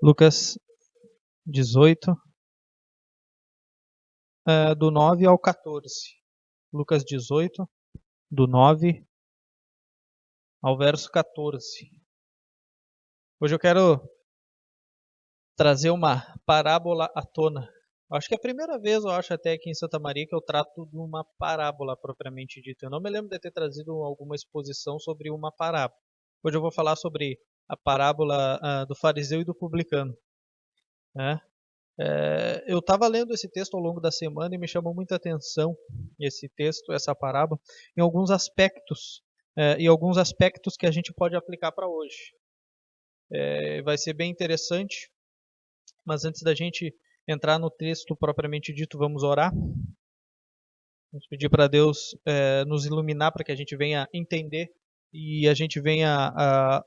Lucas 18, do 9 ao 14. Lucas 18, do 9 ao verso 14. Hoje eu quero trazer uma parábola à tona. Acho que é a primeira vez, eu acho até aqui em Santa Maria, que eu trato de uma parábola propriamente dita. Eu não me lembro de ter trazido alguma exposição sobre uma parábola. Hoje eu vou falar sobre a parábola do fariseu e do publicano. Né? Eu estava lendo esse texto ao longo da semana e me chamou muita atenção esse texto, essa parábola, em alguns aspectos, e alguns aspectos que a gente pode aplicar para hoje. Vai ser bem interessante, mas antes da gente entrar no texto propriamente dito, vamos orar. Vamos pedir para Deus nos iluminar para que a gente venha entender e a gente venha a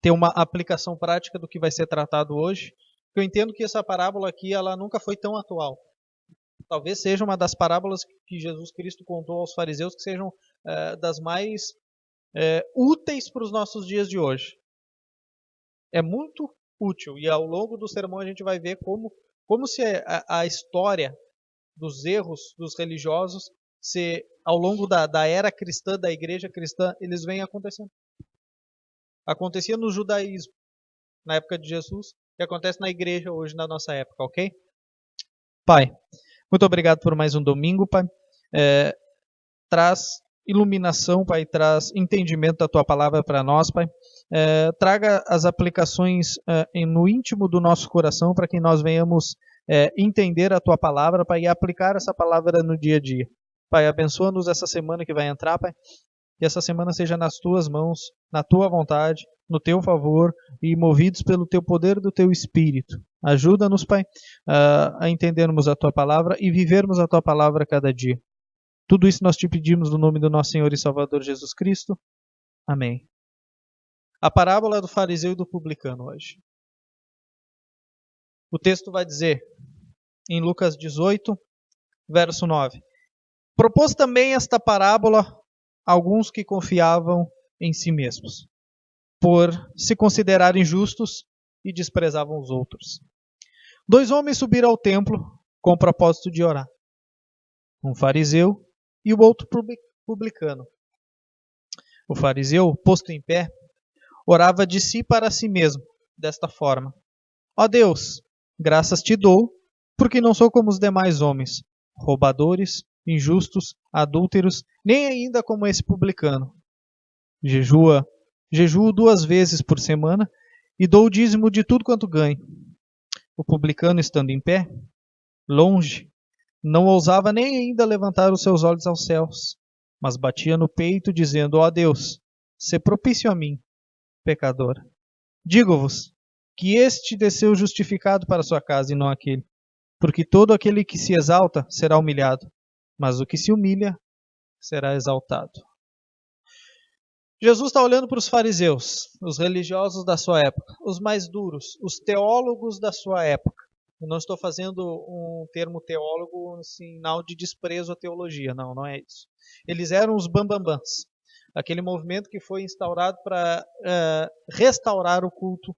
ter uma aplicação prática do que vai ser tratado hoje. Eu entendo que essa parábola aqui ela nunca foi tão atual. Talvez seja uma das parábolas que Jesus Cristo contou aos fariseus que sejam das mais úteis para os nossos dias de hoje. É muito útil e ao longo do sermão a gente vai ver como se a história dos erros dos religiosos, se ao longo da era cristã, da igreja cristã, eles vêm acontecendo. Acontecia no judaísmo, na época de Jesus, e acontece na igreja hoje, na nossa época, ok? Pai, muito obrigado por mais um domingo, Pai. Traz iluminação, Pai, traz entendimento da Tua palavra para nós, Pai. Traga as aplicações no íntimo do nosso coração para que nós venhamos entender a Tua palavra, Pai, e aplicar essa palavra no dia a dia. Pai, abençoa-nos essa semana que vai entrar, Pai, que essa semana seja nas Tuas mãos, na Tua vontade, no Teu favor e movidos pelo Teu poder do Teu Espírito. Ajuda-nos, Pai, a entendermos a Tua palavra e vivermos a Tua palavra cada dia. Tudo isso nós te pedimos no nome do nosso Senhor e Salvador Jesus Cristo. Amém. A parábola do fariseu e do publicano hoje. O texto vai dizer, em Lucas 18, verso 9. Propôs também esta parábola a alguns que confiavam em si mesmos, por se considerarem justos e desprezavam os outros. 2 homens subiram ao templo com o propósito de orar. Um fariseu e o outro publicano. O fariseu, posto em pé, orava de si para si mesmo, desta forma: Ó Deus, graças te dou, porque não sou como os demais homens, roubadores, injustos, adúlteros, nem ainda como esse publicano. Jejuo 2 vezes por semana e dou o dízimo de tudo quanto ganho. O publicano, estando em pé, longe, não ousava nem ainda levantar os seus olhos aos céus, mas batia no peito, dizendo: Ó Deus, sê propício a mim, pecador. Digo-vos que este desceu justificado para sua casa e não aquele. Porque todo aquele que se exalta será humilhado, mas o que se humilha será exaltado. Jesus está olhando para os fariseus, os religiosos da sua época, os mais duros, os teólogos da sua época. Eu não estou fazendo um termo teólogo em sinal de desprezo à teologia, não é isso. Eles eram os bambambãs, aquele movimento que foi instaurado para restaurar o culto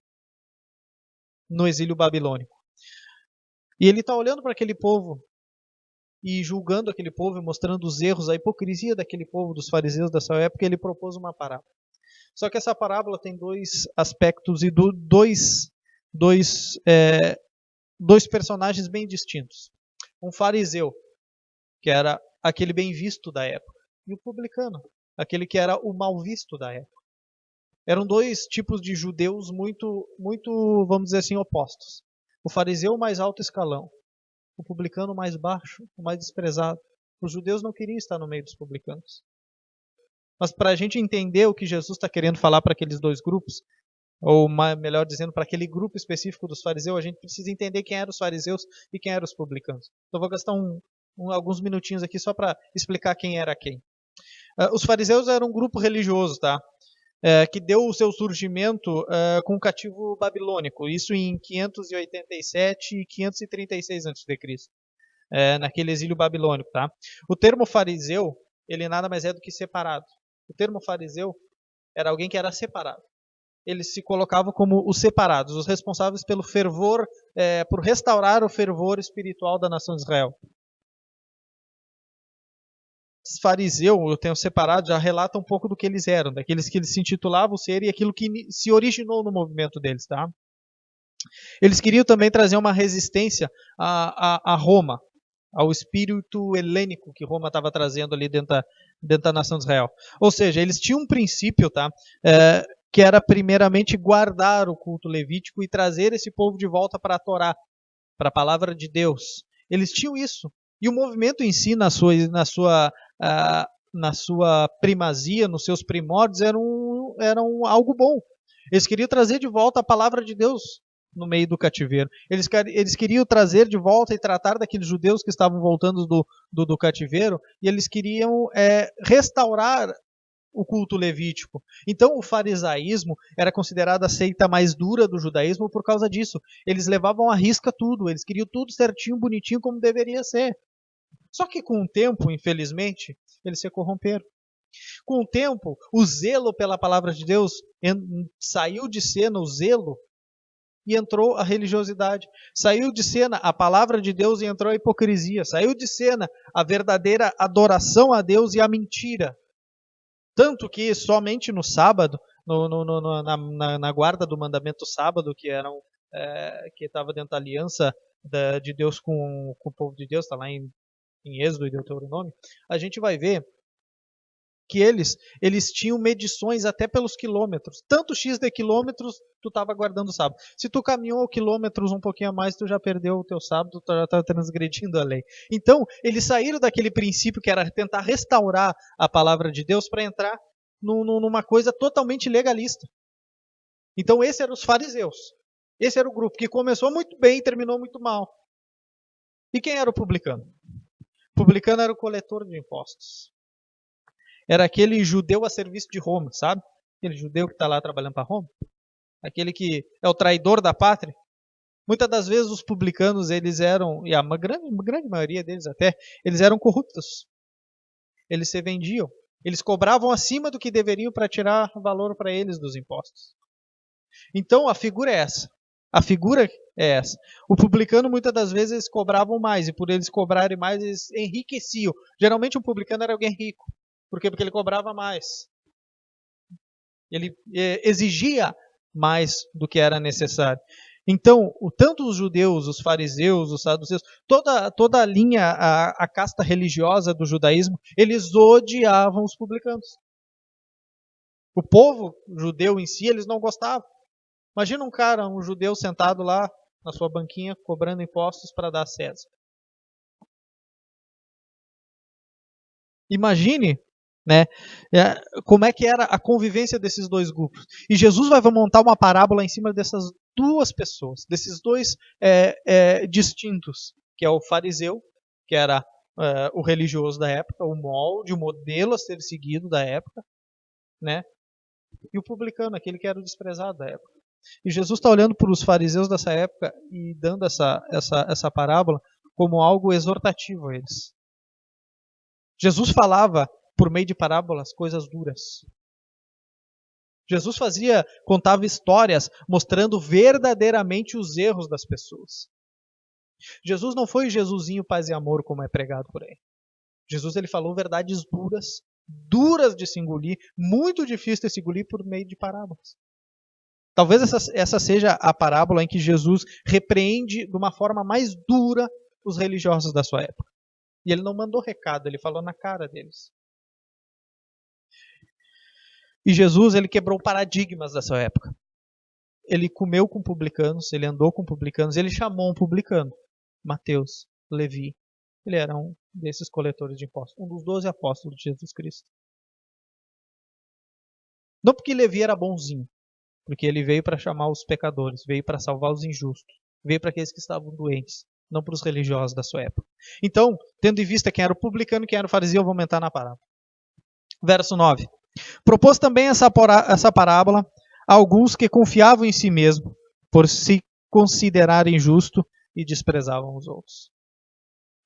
no exílio babilônico. E ele está olhando para aquele povo e julgando aquele povo e mostrando os erros, a hipocrisia daquele povo, dos fariseus da sua época, ele propôs uma parábola. Só que essa parábola tem 2 aspectos e dois personagens bem distintos. Um fariseu, que era aquele bem visto da época, e o publicano, aquele que era o mal visto da época. Eram 2 tipos de judeus muito, vamos dizer assim, opostos. O fariseu mais alto escalão, o publicano mais baixo, o mais desprezado. Os judeus não queriam estar no meio dos publicanos. Mas para a gente entender o que Jesus está querendo falar para aqueles 2 grupos, ou melhor dizendo, para aquele grupo específico dos fariseus, a gente precisa entender quem eram os fariseus e quem eram os publicanos. Então vou gastar alguns minutinhos aqui só para explicar quem era quem. Os fariseus eram um grupo religioso, tá? Que deu o seu surgimento com o cativo babilônico, isso em 587 e 536 a.C., naquele exílio babilônico. Tá? O termo fariseu, ele nada mais é do que separado. O termo fariseu era alguém que era separado. eles se colocavam como os separados, os responsáveis pelo fervor, por restaurar o fervor espiritual da nação de Israel. Os fariseus, eu tenho separado, já relata um pouco do que eles eram, daqueles que eles se intitulavam ser e aquilo que se originou no movimento deles, tá? Eles queriam também trazer uma resistência a Roma, ao espírito helênico que Roma estava trazendo ali dentro da nação de Israel. Ou seja, eles tinham um princípio, tá? Que era primeiramente guardar o culto levítico e trazer esse povo de volta para a Torá, para a palavra de Deus. Eles tinham isso. E o movimento em si, na sua primazia, nos seus primórdios, era algo bom. Eles queriam trazer de volta a palavra de Deus no meio do cativeiro. Eles queriam trazer de volta e tratar daqueles judeus que estavam voltando do cativeiro, e eles queriam restaurar o culto levítico. Então o farisaísmo era considerado a seita mais dura do judaísmo por causa disso. Eles levavam à risca tudo, eles queriam tudo certinho, bonitinho, como deveria ser. Só que com o tempo, infelizmente, eles se corromperam. Com o tempo, o zelo pela palavra de Deus saiu de cena, o zelo, e entrou a religiosidade. Saiu de cena a palavra de Deus e entrou a hipocrisia. Saiu de cena a verdadeira adoração a Deus e a mentira. Tanto que somente no sábado, na guarda do mandamento sábado, que estava dentro da aliança de Deus com o povo de Deus, está lá em Êxodo e Deuteronômio, a gente vai ver que eles tinham medições até pelos quilômetros. Tanto X de quilômetros, tu estava guardando o sábado. Se tu caminhou quilômetros um pouquinho a mais, tu já perdeu o teu sábado, tu já estava transgredindo a lei. Então, eles saíram daquele princípio que era tentar restaurar a palavra de Deus para entrar numa coisa totalmente legalista. Então, esses eram os fariseus. Esse era o grupo que começou muito bem e terminou muito mal. E quem era o publicano? O publicano era o coletor de impostos. Era aquele judeu a serviço de Roma, sabe? Aquele judeu que está lá trabalhando para Roma. Aquele que é o traidor da pátria. Muitas das vezes os publicanos, eles eram, e a grande maioria deles até, eles eram corruptos. Eles se vendiam. Eles cobravam acima do que deveriam para tirar valor para eles dos impostos. Então a figura é essa. A figura é essa. O publicano, muitas das vezes, eles cobravam mais, e por eles cobrarem mais, eles enriqueciam. Geralmente um publicano era alguém rico. Por quê? Porque ele cobrava mais. Ele exigia mais do que era necessário. Então, tanto os judeus, os fariseus, os saduceus, toda a linha, a casta religiosa do judaísmo, eles odiavam os publicanos. O povo judeu em si, eles não gostavam. Imagina um judeu sentado lá na sua banquinha, cobrando impostos para dar a César. Imagine, né, como é que era a convivência desses dois grupos. E Jesus vai montar uma parábola em cima dessas duas pessoas, desses dois distintos, que é o fariseu, que era o religioso da época, o molde, o modelo a ser seguido da época, né, e o publicano, aquele que era o desprezado da época. E Jesus está olhando para os fariseus dessa época e dando essa parábola como algo exortativo a eles. Jesus falava, por meio de parábolas, coisas duras. Jesus contava histórias mostrando verdadeiramente os erros das pessoas. Jesus não foi o Jesusinho paz e amor como é pregado por aí. Jesus ele falou verdades duras de se engolir, muito difícil de se engolir por meio de parábolas. Talvez essa seja a parábola em que Jesus repreende de uma forma mais dura os religiosos da sua época. E ele não mandou recado, ele falou na cara deles. E Jesus, ele quebrou paradigmas da sua época. Ele comeu com publicanos, ele andou com publicanos, ele chamou um publicano, Mateus, Levi. Ele era um desses coletores de impostos, um dos 12 apóstolos de Jesus Cristo. Não porque Levi era bonzinho, porque ele veio para chamar os pecadores, veio para salvar os injustos, veio para aqueles que estavam doentes, não para os religiosos da sua época. Então, tendo em vista quem era o publicano e quem era o fariseu, eu vou aumentar na parábola. Verso 9. Propôs também essa parábola a alguns que confiavam em si mesmo, por se considerarem justo e desprezavam os outros.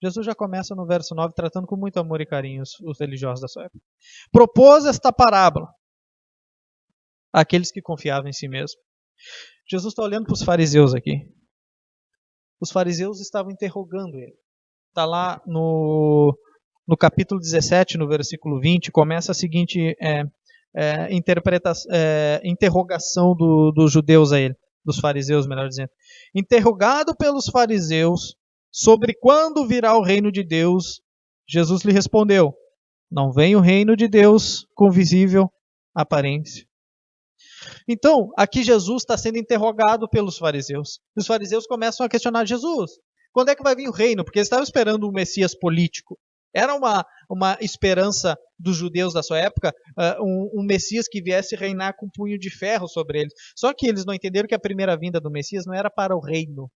Jesus já começa no verso 9, tratando com muito amor e carinho os religiosos da sua época. Propôs esta parábola aqueles que confiavam em si mesmo. Jesus está olhando para os fariseus aqui. Os fariseus estavam interrogando ele. Está lá no capítulo 17, no versículo 20, começa a seguinte interrogação dos judeus a ele, dos fariseus, melhor dizendo. Interrogado pelos fariseus sobre quando virá o reino de Deus, Jesus lhe respondeu: não vem o reino de Deus com visível aparência. Então, aqui Jesus está sendo interrogado pelos fariseus. Os fariseus começam a questionar Jesus. Quando é que vai vir o reino? Porque eles estavam esperando um Messias político. Era uma esperança dos judeus da sua época, um Messias que viesse reinar com um punho de ferro sobre eles. Só que eles não entenderam que a primeira vinda do Messias não era para o reino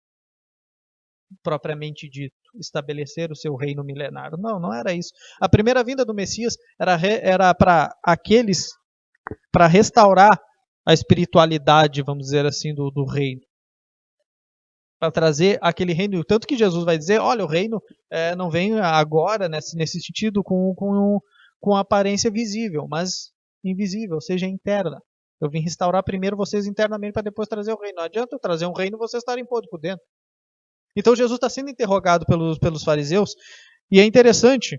propriamente dito, estabelecer o seu reino milenário. Não era isso. A primeira vinda do Messias era para aqueles, para restaurar a espiritualidade, vamos dizer assim, do reino. Para trazer aquele reino. Tanto que Jesus vai dizer, olha, o reino não vem agora, nesse sentido, com aparência visível, mas invisível, ou seja, interna. Eu vim restaurar primeiro vocês internamente para depois trazer o reino. Não adianta eu trazer um reino e vocês estarem podres por dentro. Então Jesus está sendo interrogado pelos fariseus, e é interessante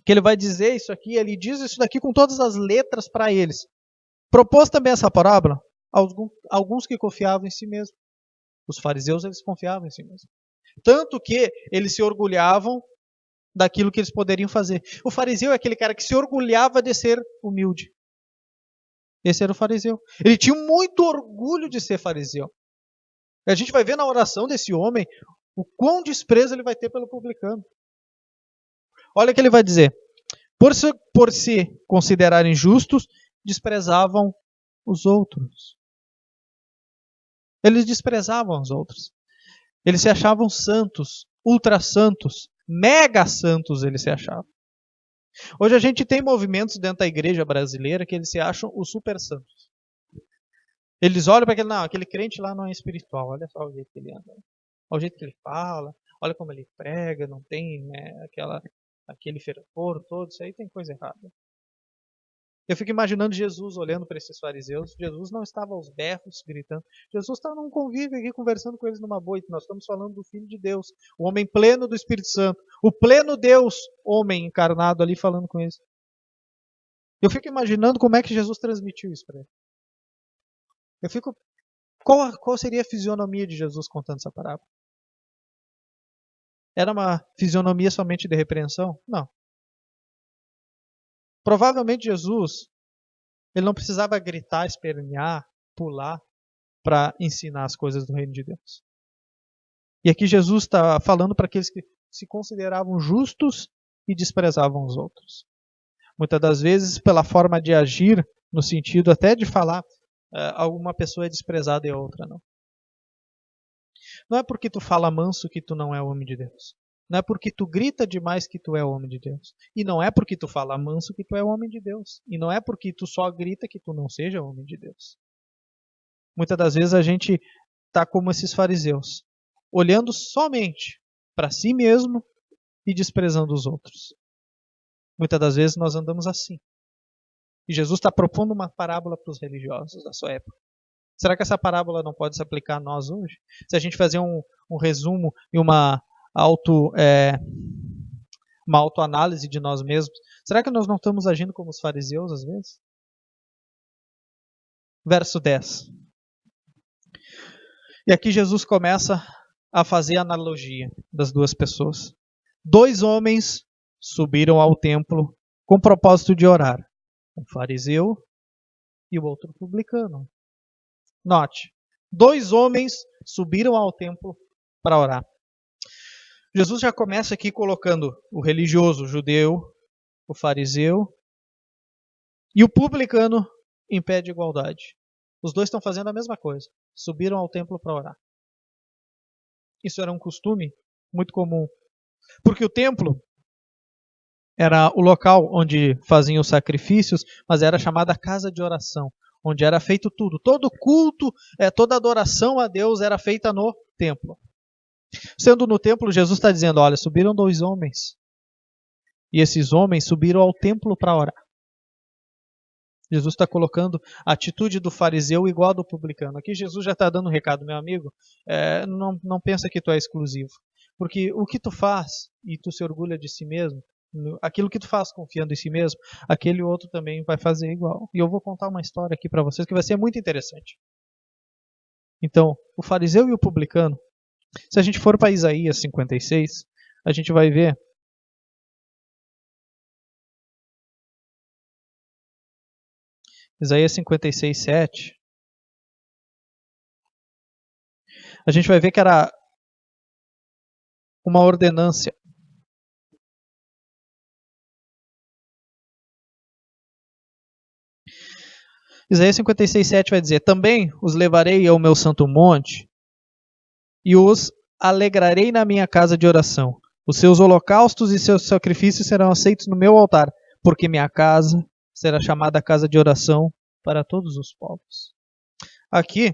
que ele vai dizer isso aqui, ele diz isso daqui com todas as letras para eles. Propôs também essa parábola a alguns que confiavam em si mesmo. Os fariseus, eles confiavam em si mesmo. Tanto que eles se orgulhavam daquilo que eles poderiam fazer. O fariseu é aquele cara que se orgulhava de ser humilde. Esse era o fariseu. Ele tinha muito orgulho de ser fariseu. A gente vai ver na oração desse homem o quão desprezo ele vai ter pelo publicano. Olha o que ele vai dizer. Por se considerarem justos, desprezavam os outros. Eles desprezavam os outros. Eles se achavam santos, ultra santos, mega santos eles se achavam. Hoje a gente tem movimentos dentro da igreja brasileira que eles se acham os super santos. Eles olham para aquele crente lá não é espiritual, olha só o jeito que ele anda. Olha o jeito que ele fala, olha como ele prega, não tem aquele fervor todo, isso aí tem coisa errada. Eu fico imaginando Jesus olhando para esses fariseus. Jesus não estava aos berros gritando. Jesus estava num convívio aqui conversando com eles numa boa. Nós estamos falando do Filho de Deus, o homem pleno do Espírito Santo, o pleno Deus, homem encarnado ali falando com eles. Eu fico imaginando como é que Jesus transmitiu isso para eles. Qual seria a fisionomia de Jesus contando essa parábola? Era uma fisionomia somente de repreensão? Não. Provavelmente Jesus, ele não precisava gritar, espernear, pular para ensinar as coisas do reino de Deus. E aqui Jesus está falando para aqueles que se consideravam justos e desprezavam os outros. Muitas das vezes, pela forma de agir, no sentido até de falar, alguma pessoa é desprezada e a outra não. Não é porque tu fala manso que tu não é homem de Deus. Não é porque tu grita demais que tu é homem de Deus. E não é porque tu fala manso que tu é homem de Deus. E não é porque tu só grita que tu não seja homem de Deus. Muitas das vezes a gente está como esses fariseus, olhando somente para si mesmo e desprezando os outros. Muitas das vezes nós andamos assim. E Jesus está propondo uma parábola para os religiosos da sua época. Será que essa parábola não pode se aplicar a nós hoje? Se a gente fazer um resumo e uma autoanálise de nós mesmos, será que nós não estamos agindo como os fariseus às vezes? Verso 10. E aqui Jesus começa a fazer a analogia das duas pessoas. 2 homens subiram ao templo com o propósito de orar. Um fariseu e o outro publicano. Note, 2 homens subiram ao templo para orar. Jesus já começa aqui colocando o religioso, o judeu, o fariseu e o publicano em pé de igualdade. Os dois estão fazendo a mesma coisa. Subiram ao templo para orar. Isso era um costume muito comum. Porque o templo era o local onde faziam os sacrifícios, mas era chamada casa de oração, onde era feito tudo. Todo culto, toda adoração a Deus era feita no templo. Sendo no templo, Jesus está dizendo, olha, subiram 2 homens. E esses homens subiram ao templo para orar. Jesus está colocando a atitude do fariseu igual a do publicano. Aqui Jesus já está dando um recado, meu amigo, não pensa que tu é exclusivo. Porque o que tu faz e tu se orgulha de si mesmo, aquilo que tu faz confiando em si mesmo, aquele outro também vai fazer igual. E eu vou contar uma história aqui para vocês que vai ser muito interessante. Então, o fariseu e o publicano, se a gente for para Isaías 56, a gente vai ver Isaías 56, 7. A gente vai ver que era uma ordenância. Isaías 56, 7 vai dizer: Também os levarei ao meu santo monte e os alegrarei na minha casa de oração. Os seus holocaustos e seus sacrifícios serão aceitos no meu altar, porque minha casa será chamada casa de oração para todos os povos. Aqui,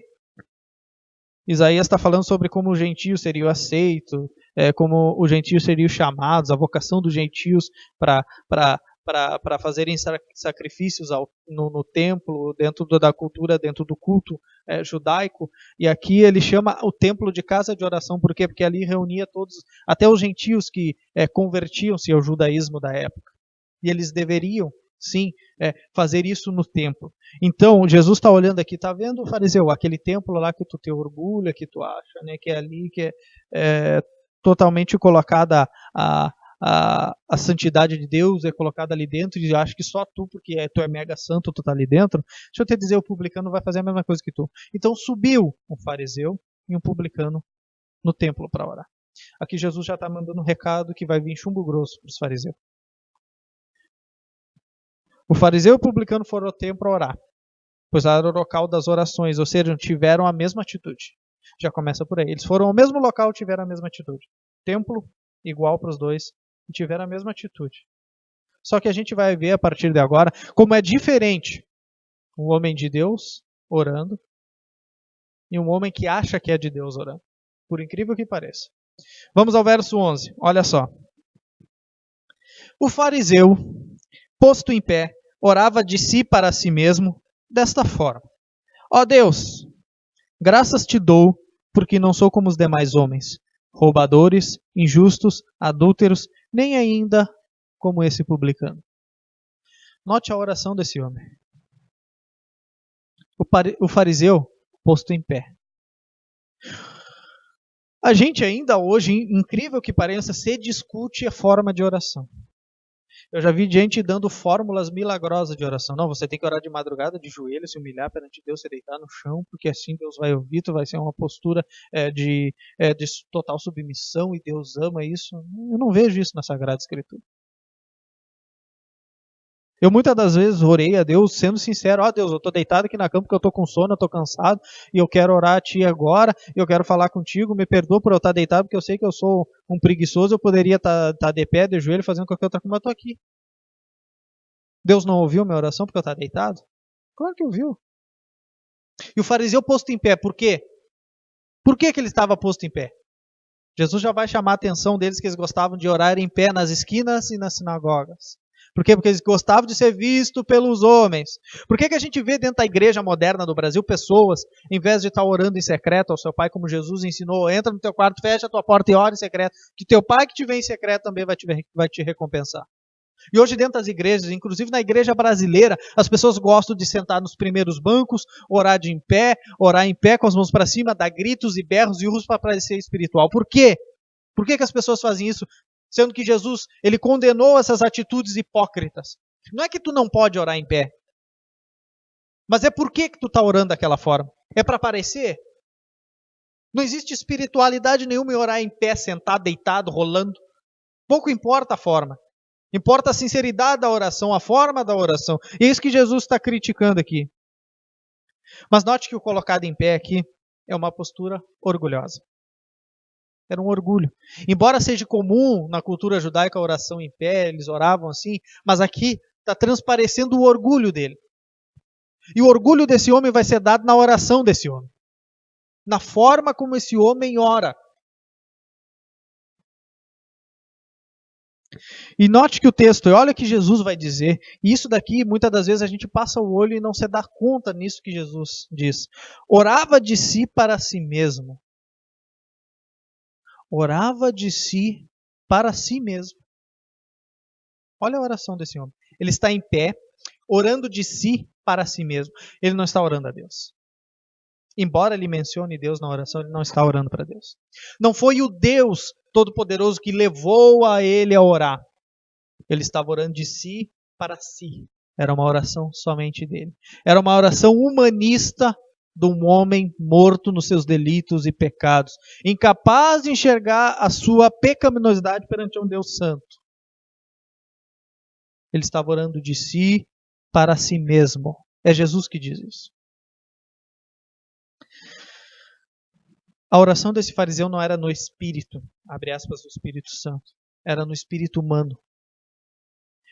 Isaías está falando sobre como os gentios seriam aceitos, como os gentios seriam chamados, a vocação dos gentios para fazerem sacrifícios no templo, dentro da cultura, dentro do culto judaico. E aqui ele chama o templo de casa de oração. Por quê? Porque ali reunia todos, até os gentios que convertiam-se ao judaísmo da época. E eles deveriam, sim, fazer isso no templo. Então, Jesus está olhando aqui, está vendo, o fariseu, aquele templo lá que tu te orgulha, que tu acha, né, que é ali, que é totalmente colocada a santidade de Deus, é colocada ali dentro, e acha que só tu, porque tu é mega santo, tu está ali dentro. Deixa eu te dizer, o publicano vai fazer a mesma coisa que tu. Então, subiu um fariseu e um publicano no templo para orar. Aqui Jesus já está mandando um recado que vai vir chumbo grosso para os fariseus. O fariseu e o publicano foram ao templo orar, pois era o local das orações, ou seja, tiveram a mesma atitude. Já começa por aí. Eles foram ao mesmo local e tiveram a mesma atitude. Templo igual para os dois e tiveram a mesma atitude. Só que a gente vai ver a partir de agora como é diferente um homem de Deus orando e um homem que acha que é de Deus orando. Por incrível que pareça. Vamos ao verso 11. Olha só. O fariseu, posto em pé, orava de si para si mesmo desta forma: Ó Deus, graças te dou, porque não sou como os demais homens, roubadores, injustos, adúlteros, nem ainda como esse publicano. Note a oração desse homem. O fariseu posto em pé. A gente ainda hoje, incrível que pareça, se discute a forma de oração. Eu já vi gente dando fórmulas milagrosas de oração. Não, você tem que orar de madrugada, de joelho, se humilhar perante Deus, se deitar no chão, porque assim Deus vai ouvir, tu vai ser uma postura de total submissão e Deus ama isso. Eu não vejo isso na Sagrada Escritura. Eu muitas das vezes orei a Deus, sendo sincero: ó Deus, eu estou deitado aqui na cama porque eu estou com sono, eu estou cansado, e eu quero orar a Ti agora, eu quero falar contigo, me perdoa por eu estar deitado, porque eu sei que eu sou um preguiçoso, eu poderia estar de pé, de joelho, fazendo qualquer outra coisa, mas eu estou aqui. Deus não ouviu minha oração porque eu estava deitado? Claro que ouviu. E o fariseu posto em pé, por quê? Por que ele estava posto em pé? Jesus já vai chamar a atenção deles que eles gostavam de orar em pé nas esquinas e nas sinagogas. Por quê? Porque eles gostavam de ser vistos pelos homens. Por que a gente vê dentro da igreja moderna do Brasil pessoas, em vez de estar orando em secreto ao seu pai, como Jesus ensinou, entra no teu quarto, fecha a tua porta e ora em secreto, que teu pai que te vê em secreto também vai te recompensar. E hoje dentro das igrejas, inclusive na igreja brasileira, as pessoas gostam de sentar nos primeiros bancos, orar em pé com as mãos para cima, dar gritos e berros e urros para parecer espiritual. Por quê? Por que as pessoas fazem isso? Sendo que Jesus, ele condenou essas atitudes hipócritas. Não é que tu não pode orar em pé, mas é por que tu está orando daquela forma? É para aparecer? Não existe espiritualidade nenhuma em orar em pé, sentado, deitado, rolando. Pouco importa a forma. Importa a sinceridade da oração, a forma da oração. E é isso que Jesus está criticando aqui. Mas note que o colocado em pé aqui é uma postura orgulhosa. Era um orgulho. Embora seja comum na cultura judaica a oração em pé, eles oravam assim, mas aqui está transparecendo o orgulho dele. E o orgulho desse homem vai ser dado na oração desse homem. Na forma como esse homem ora. E note que o texto, e olha o que Jesus vai dizer, e isso daqui muitas das vezes a gente passa o olho e não se dá conta nisso que Jesus diz. Orava de si para si mesmo. Orava de si para si mesmo. Olha a oração desse homem. Ele está em pé, orando de si para si mesmo. Ele não está orando a Deus. Embora ele mencione Deus na oração, ele não está orando para Deus. Não foi o Deus Todo-Poderoso que levou a ele a orar. Ele estava orando de si para si. Era uma oração somente dele. Era uma oração humanista de um homem morto nos seus delitos e pecados, incapaz de enxergar a sua pecaminosidade perante um Deus santo. Ele estava orando de si para si mesmo. É Jesus que diz isso. A oração desse fariseu não era no espírito, abre aspas, do Espírito Santo. Era no espírito humano.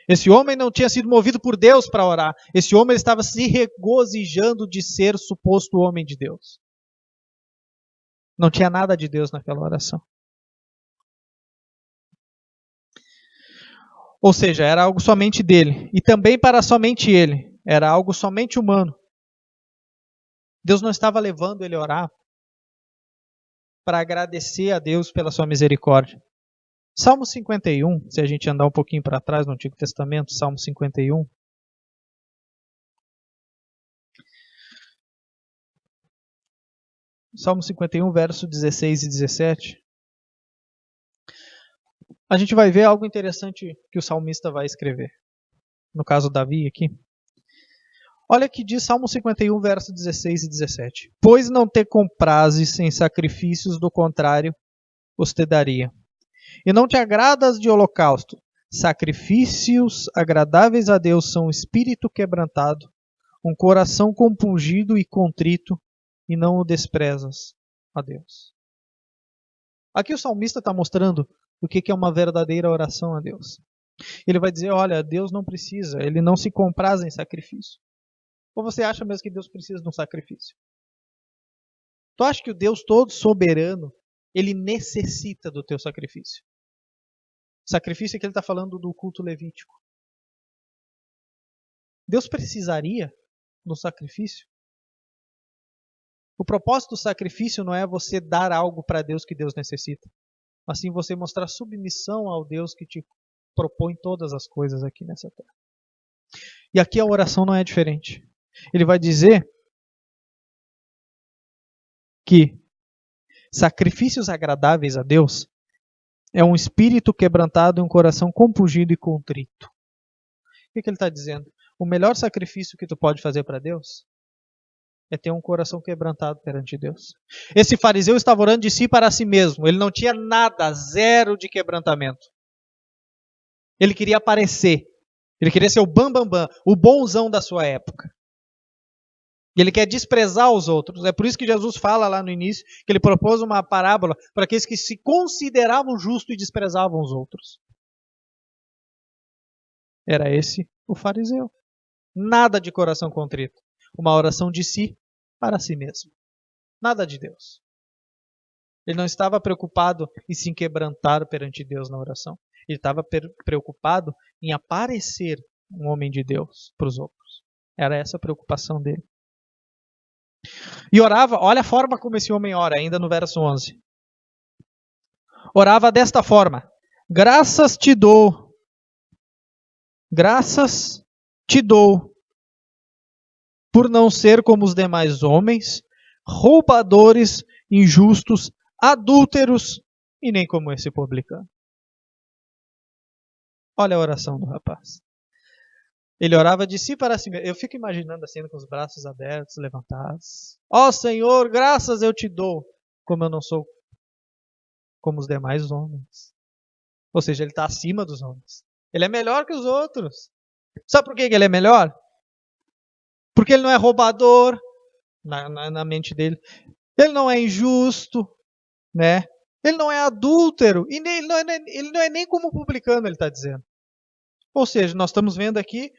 Esse homem não tinha sido movido por Deus para orar. Esse homem estava se regozijando de ser suposto homem de Deus. Não tinha nada de Deus naquela oração. Ou seja, era algo somente dele. E também para somente ele. Era algo somente humano. Deus não estava levando ele a orar para agradecer a Deus pela sua misericórdia. Salmo 51, se a gente andar um pouquinho para trás no Antigo Testamento, Salmo 51. Salmo 51, verso 16 e 17. A gente vai ver algo interessante que o salmista vai escrever. No caso, Davi aqui. Olha que diz Salmo 51, verso 16 e 17. Pois não te comprases em sacrifícios, do contrário, os te daria. E não te agradas de holocausto. Sacrifícios agradáveis a Deus são um espírito quebrantado, um coração compungido e contrito, e não o desprezas a Deus. Aqui o salmista está mostrando o que é uma verdadeira oração a Deus. Ele vai dizer, olha, Deus não precisa, ele não se compraz em sacrifício. Ou você acha mesmo que Deus precisa de um sacrifício? Tu acha que o Deus todo soberano, ele necessita do teu sacrifício? Sacrifício é que ele está falando do culto levítico. Deus precisaria do sacrifício? O propósito do sacrifício não é você dar algo para Deus que Deus necessita. Assim você mostrar submissão ao Deus que te propõe todas as coisas aqui nessa terra. E aqui a oração não é diferente. Ele vai dizer que sacrifícios agradáveis a Deus é um espírito quebrantado e um coração compungido e contrito. O que ele está dizendo? O melhor sacrifício que tu pode fazer para Deus é ter um coração quebrantado perante Deus. Esse fariseu estava orando de si para si mesmo. Ele não tinha nada, zero de quebrantamento. Ele queria aparecer. Ele queria ser o bambambam, o bonzão da sua época. E ele quer desprezar os outros. É por isso que Jesus fala lá no início que ele propôs uma parábola para aqueles que se consideravam justos e desprezavam os outros. Era esse o fariseu. Nada de coração contrito. Uma oração de si para si mesmo. Nada de Deus. Ele não estava preocupado em se quebrantar perante Deus na oração. Ele estava preocupado em aparecer um homem de Deus para os outros. Era essa a preocupação dele. E orava, olha a forma como esse homem ora, ainda no verso 11. Orava desta forma: graças te dou, por não ser como os demais homens, roubadores, injustos, adúlteros e nem como esse publicano. Olha a oração do rapaz. Ele orava de si para si mesmo. Eu fico imaginando assim, com os braços abertos, levantados. Ó Senhor, graças eu te dou, como eu não sou como os demais homens. Ou seja, ele está acima dos homens. Ele é melhor que os outros. Sabe por que ele é melhor? Porque ele não é roubador, na mente dele. Ele não é injusto, né? Ele não é adúltero. E nem, ele não é nem como publicano, ele está dizendo. Ou seja, nós estamos vendo aqui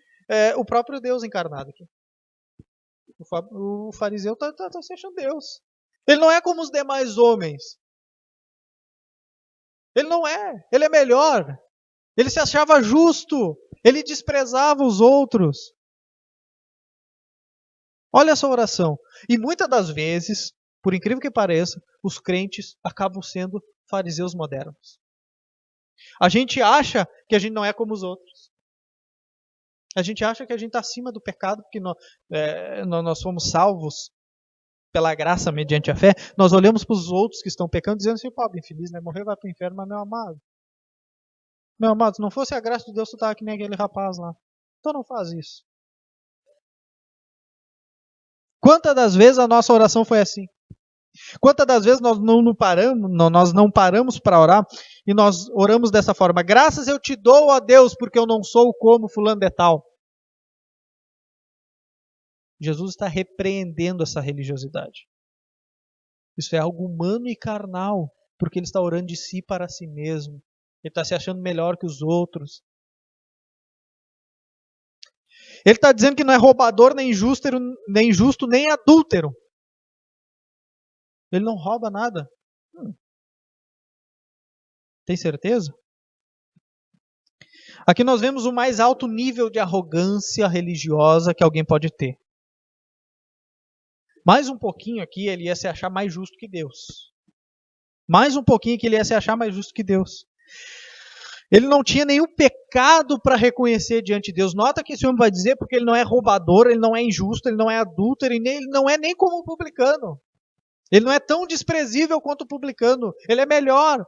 o próprio Deus encarnado aqui. O fariseu está se achando Deus. Ele não é como os demais homens. Ele não é. Ele é melhor. Ele se achava justo. Ele desprezava os outros. Olha essa oração. E muitas das vezes, por incrível que pareça, os crentes acabam sendo fariseus modernos. A gente acha que a gente não é como os outros. A gente acha que a gente está acima do pecado, porque nós fomos salvos pela graça mediante a fé. Nós olhamos para os outros que estão pecando, dizendo assim, pobre infeliz, né? Morrer vai para o inferno, mas meu amado, se não fosse a graça de Deus, tu estava que nem aquele rapaz lá. Então não faz isso. Quantas das vezes a nossa oração foi assim? Quantas das vezes nós não paramos para orar e nós oramos dessa forma? Graças eu te dou, ó Deus, porque eu não sou como fulano de tal. Jesus está repreendendo essa religiosidade. Isso é algo humano e carnal, porque ele está orando de si para si mesmo. Ele está se achando melhor que os outros. Ele está dizendo que não é roubador, nem injusto, nem adúltero. Ele não rouba nada. Tem certeza? Aqui nós vemos o mais alto nível de arrogância religiosa que alguém pode ter. Mais um pouquinho aqui, ele ia se achar mais justo que Deus. Mais um pouquinho que ele ia se achar mais justo que Deus. Ele não tinha nenhum pecado para reconhecer diante de Deus. Nota que esse homem vai dizer porque ele não é roubador, ele não é injusto, ele não é adúltero, ele não é nem como o publicano. Ele não é tão desprezível quanto o publicano. Ele é melhor.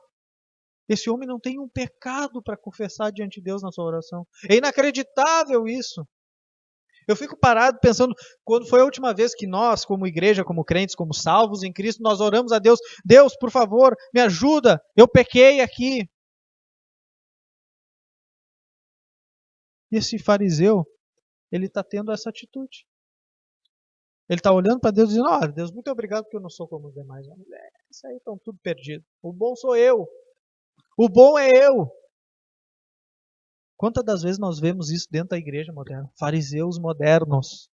Esse homem não tem um pecado para confessar diante de Deus na sua oração. É inacreditável isso. Eu fico parado pensando, quando foi a última vez que nós, como igreja, como crentes, como salvos em Cristo, nós oramos a Deus, Deus, por favor, me ajuda, eu pequei aqui. E esse fariseu, ele está tendo essa atitude. Ele está olhando para Deus e dizendo, oh, Deus, muito obrigado porque eu não sou como os demais. Isso aí estão tudo perdido. O bom sou eu. O bom é eu. Quantas das vezes nós vemos isso dentro da igreja moderna? Fariseus modernos.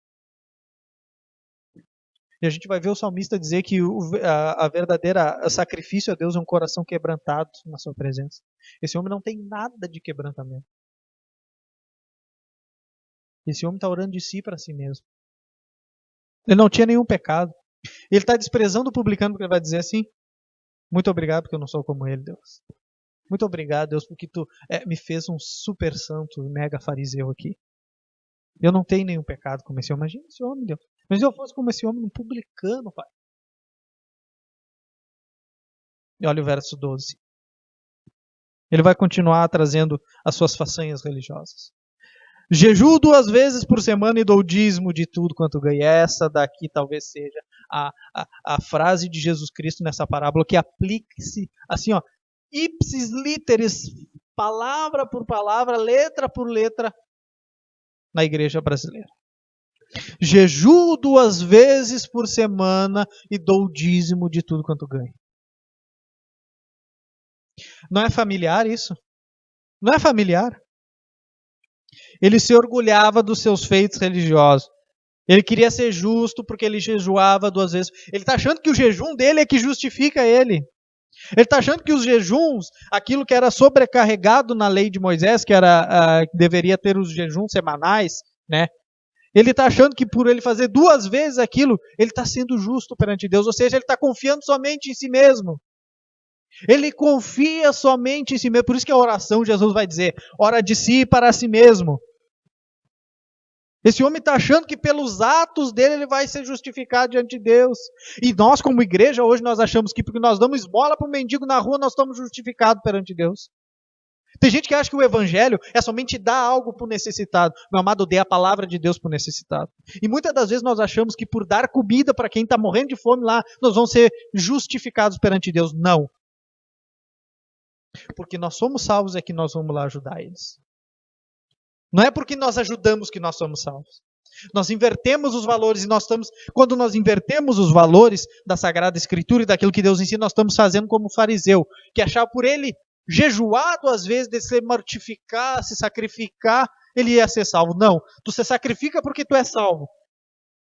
E a gente vai ver o salmista dizer que a verdadeira sacrifício a Deus é um coração quebrantado na sua presença. Esse homem não tem nada de quebrantamento. Esse homem está orando de si para si mesmo. Ele não tinha nenhum pecado. Ele está desprezando o publicano porque ele vai dizer assim, muito obrigado porque eu não sou como ele, Deus. Muito obrigado, Deus, porque tu me fez um super santo, mega fariseu aqui. Eu não tenho nenhum pecado como esse homem. Imagina esse homem, Deus. Mas se eu fosse como esse homem, um publicano, pai. E olha o verso 12. Ele vai continuar trazendo as suas façanhas religiosas. Jejuo 2 vezes por semana e dou dízimo de tudo quanto ganho. Essa daqui talvez seja a frase de Jesus Cristo nessa parábola que aplique-se assim, ó, ipsis literis, palavra por palavra, letra por letra, na igreja brasileira. Jejuo 2 vezes por semana e dou dízimo de tudo quanto ganho. Não é familiar isso? Não é familiar? Ele se orgulhava dos seus feitos religiosos. Ele queria ser justo porque ele jejuava 2 vezes. Ele está achando que o jejum dele é que justifica ele. Ele está achando que os jejuns, aquilo que era sobrecarregado na lei de Moisés, que deveria ter os jejuns semanais, né? Ele está achando que por ele fazer 2 vezes aquilo, ele está sendo justo perante Deus. Ou seja, ele está confiando somente em si mesmo. Ele confia somente em si mesmo. Por isso que a oração, Jesus vai dizer, ora de si para si mesmo. Esse homem está achando que pelos atos dele ele vai ser justificado diante de Deus. E nós, como igreja, hoje nós achamos que porque nós damos esmola para um mendigo na rua, nós estamos justificados perante Deus. Tem gente que acha que o evangelho é somente dar algo para o necessitado. Meu amado, dê a palavra de Deus para o necessitado. E muitas das vezes nós achamos que por dar comida para quem está morrendo de fome lá, nós vamos ser justificados perante Deus. Não. Porque nós somos salvos é que nós vamos lá ajudar eles. Não é porque nós ajudamos que nós somos salvos. Nós invertemos os valores e quando nós invertemos os valores da Sagrada Escritura e daquilo que Deus ensina, nós estamos fazendo como o fariseu, que achava por ele jejuar 2 vezes, de se mortificar, se sacrificar, ele ia ser salvo. Não, tu se sacrifica porque tu é salvo.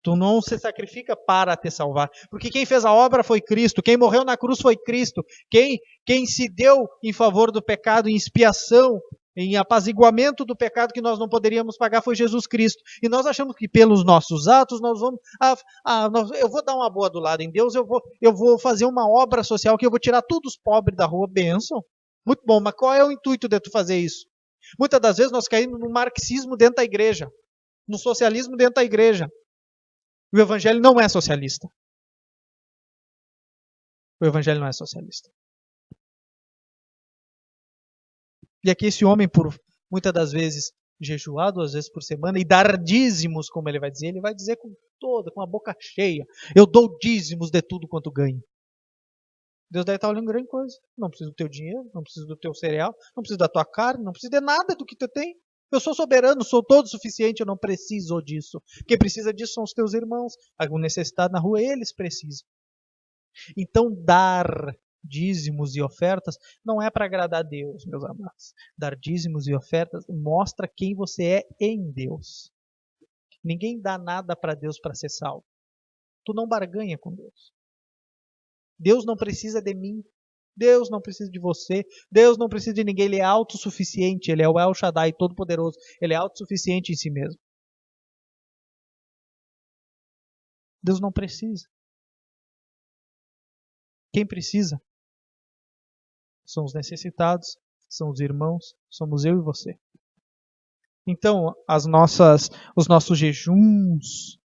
Tu não se sacrifica para te salvar. Porque quem fez a obra foi Cristo. Quem morreu na cruz foi Cristo. Quem se deu em favor do pecado, em expiação em apaziguamento do pecado que nós não poderíamos pagar foi Jesus Cristo. E nós achamos que pelos nossos atos nós vamos... eu vou dar uma boa do lado em Deus, eu vou fazer uma obra social que eu vou tirar todos os pobres da rua, bênção. Muito bom, mas qual é o intuito de tu fazer isso? Muitas das vezes nós caímos no marxismo dentro da igreja, no socialismo dentro da igreja. O evangelho não é socialista. O evangelho não é socialista. E aqui esse homem, por muitas das vezes jejuar 2 vezes por semana e dar dízimos, como ele vai dizer com a boca cheia, eu dou dízimos de tudo quanto ganho. Deus deve estar olhando grande coisa. Não precisa do teu dinheiro, não precisa do teu cereal, não precisa da tua carne, não precisa de nada do que tu tem. Eu sou soberano, sou todo suficiente, eu não preciso disso. Quem precisa disso são os teus irmãos. Algum necessitado na rua, eles precisam. Então, dar dízimos e ofertas não é para agradar a Deus, meus amados. Dar dízimos e ofertas mostra quem você é em Deus. Ninguém dá nada para Deus para ser salvo. Tu não barganha com Deus. Deus não precisa de mim. Deus não precisa de você. Deus não precisa de ninguém. Ele é autossuficiente. Ele é o El Shaddai, todo-poderoso. Ele é autossuficiente em si mesmo. Deus não precisa. Quem precisa são os necessitados, são os irmãos, somos eu e você. Então, os nossos jejuns,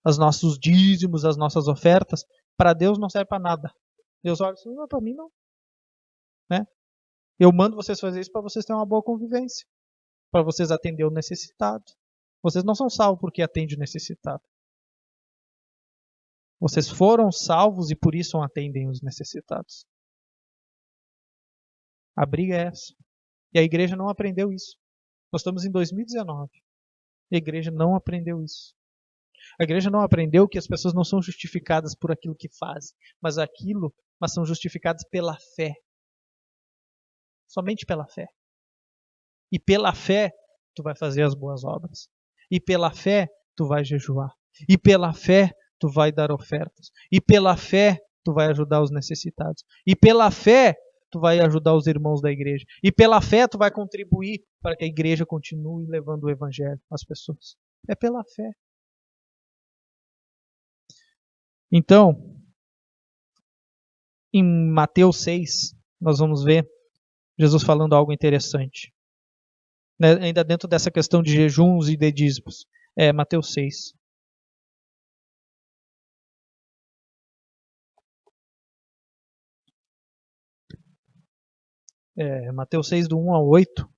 os nossos dízimos, as nossas ofertas, para Deus não serve para nada. Deus olha assim, não, para mim não. Né? Eu mando vocês fazer isso para vocês terem uma boa convivência, para vocês atender o necessitado. Vocês não são salvos porque atendem o necessitado. Vocês foram salvos e por isso atendem os necessitados. A briga é essa. E a igreja não aprendeu isso. Nós estamos em 2019. A igreja não aprendeu isso. A igreja não aprendeu que as pessoas não são justificadas por aquilo que fazem, mas são justificadas pela fé. Somente pela fé. E pela fé, tu vai fazer as boas obras. E pela fé, tu vai jejuar. E pela fé, tu vai dar ofertas. E pela fé, tu vai ajudar os necessitados. E pela fé, tu vai ajudar os irmãos da igreja. E pela fé, tu vai contribuir para que a igreja continue levando o evangelho às pessoas. É pela fé. Então, em Mateus 6, nós vamos ver Jesus falando algo interessante. Ainda dentro dessa questão de jejuns e de dízimos. Mateus 6. Mateus 6, do 1 ao 8.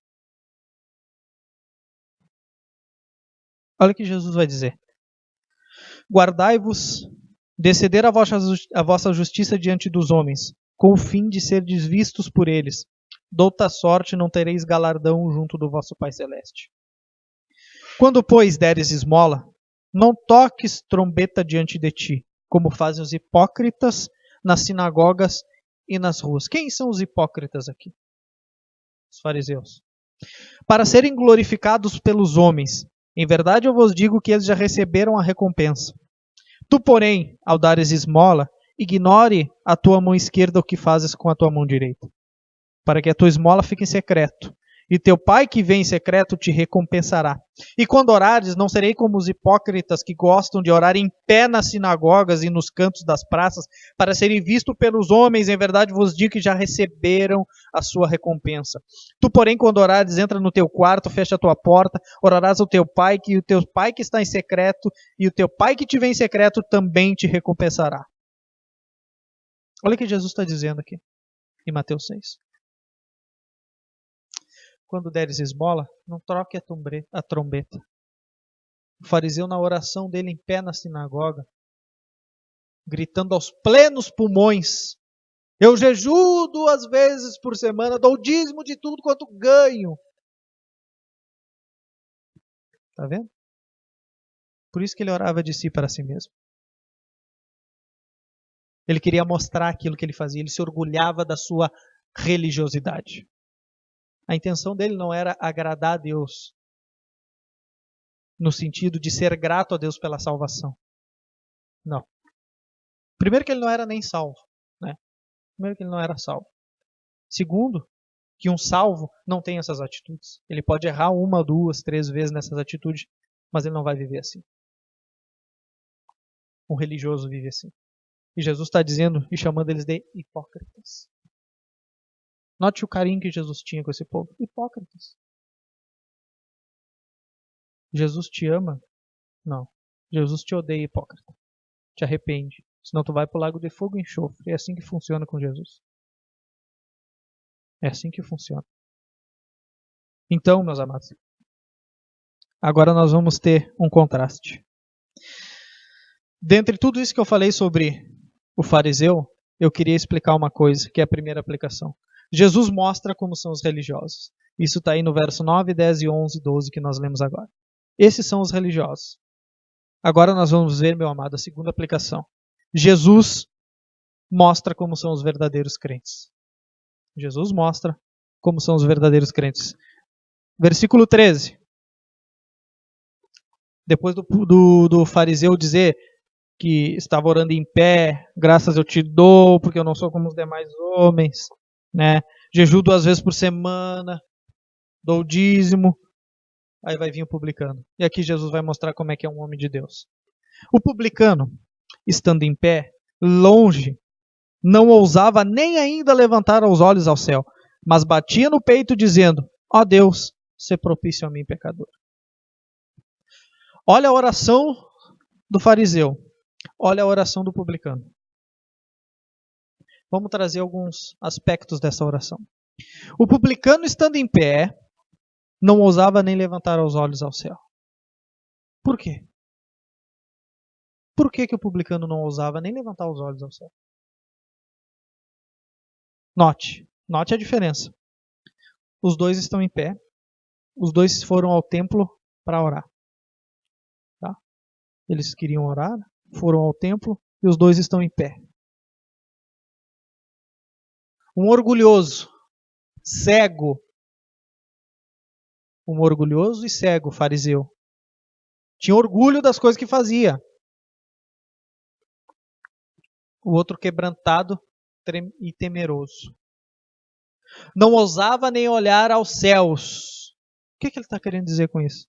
Olha o que Jesus vai dizer. Guardai-vos de exceder a vossa justiça diante dos homens, com o fim de serdes vistos por eles. Douta sorte não tereis galardão junto do vosso Pai Celeste. Quando, pois, deres esmola, não toques trombeta diante de ti, como fazem os hipócritas nas sinagogas e nas ruas. Quem são os hipócritas aqui? Os fariseus. Para serem glorificados pelos homens. Em verdade eu vos digo que eles já receberam a recompensa. Tu, porém, ao dares esmola, ignore a tua mão esquerda o que fazes com a tua mão direita, para que a tua esmola fique em secreto. E teu pai que vem em secreto te recompensará. E quando orares, não serei como os hipócritas que gostam de orar em pé nas sinagogas e nos cantos das praças, para serem vistos pelos homens. Em verdade vos digo que já receberam a sua recompensa. Tu, porém, quando orares, entra no teu quarto, fecha a tua porta, orarás ao teu pai, que o teu pai que está em secreto, e o teu pai que te vem em secreto também te recompensará. Olha o que Jesus está dizendo aqui, em Mateus 6. Quando deres esmola, não troque a trombeta. O fariseu, na oração dele em pé na sinagoga, gritando aos plenos pulmões, eu jejuo 2 vezes por semana, dou dízimo de tudo quanto ganho. Está vendo? Por isso que ele orava de si para si mesmo. Ele queria mostrar aquilo que ele fazia, ele se orgulhava da sua religiosidade. A intenção dele não era agradar a Deus, no sentido de ser grato a Deus pela salvação. Não. Primeiro que ele não era nem salvo. Né? Primeiro que ele não era salvo. Segundo, que um salvo não tem essas atitudes. Ele pode errar 1, 2, 3 vezes nessas atitudes, mas ele não vai viver assim. Um religioso vive assim. E Jesus está dizendo e chamando eles de hipócritas. Note o carinho que Jesus tinha com esse povo. Hipócritas. Jesus te ama? Não. Jesus te odeia, hipócrita. Te arrepende. Senão tu vai para o lago de fogo e enxofre. É assim que funciona com Jesus. É assim que funciona. Então, meus amados, agora nós vamos ter um contraste. Dentre tudo isso que eu falei sobre o fariseu, eu queria explicar uma coisa, que é a primeira aplicação. Jesus mostra como são os religiosos. Isso está aí no verso 9, 10 e 11 e 12 que nós lemos agora. Esses são os religiosos. Agora nós vamos ver, meu amado, a segunda aplicação. Jesus mostra como são os verdadeiros crentes. Jesus mostra como são os verdadeiros crentes. Versículo 13. Depois do fariseu dizer que estava orando em pé, graças eu te dou, porque eu não sou como os demais homens, né? Jejuo 2 vezes por semana, dou o dízimo. Aí vai vir o publicano. E aqui Jesus vai mostrar como é que é um homem de Deus. O publicano, estando em pé, longe, não ousava nem ainda levantar os olhos ao céu, mas batia no peito dizendo: ó Deus, sê propício a mim, pecador. Olha a oração do fariseu. Olha a oração do publicano. Vamos trazer alguns aspectos dessa oração. O publicano, estando em pé, não ousava nem levantar os olhos ao céu. Por quê? Por que o publicano não ousava nem levantar os olhos ao céu? Note a diferença. Os dois estão em pé. Os dois foram ao templo para orar. Tá? Eles queriam orar, foram ao templo e os dois estão em pé. Um orgulhoso, cego, fariseu, tinha orgulho das coisas que fazia. O outro quebrantado e temeroso. Não ousava nem olhar aos céus. O que ele está querendo dizer com isso?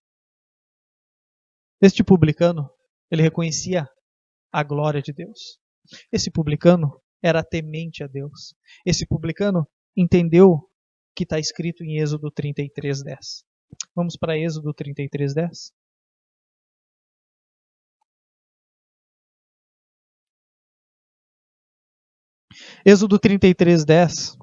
Este publicano, ele reconhecia a glória de Deus. Esse publicano era temente a Deus. Esse publicano entendeu que está escrito em Êxodo 33:10. Vamos para Êxodo 33:10. Êxodo 33:10.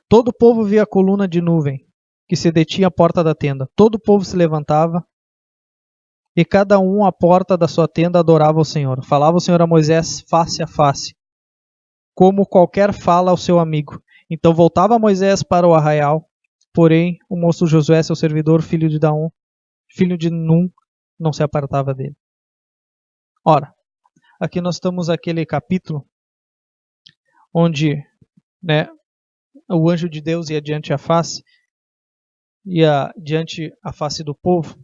Todo o povo via a coluna de nuvem que se detinha à porta da tenda. Todo o povo se levantava e cada um à porta da sua tenda adorava o Senhor. Falava o Senhor a Moisés face a face, como qualquer fala ao seu amigo. Então voltava Moisés para o arraial, porém o moço Josué, seu servidor, filho de Num, não se apartava dele. Ora, aqui nós estamos naquele capítulo onde, né, o anjo de Deus ia diante a face do povo.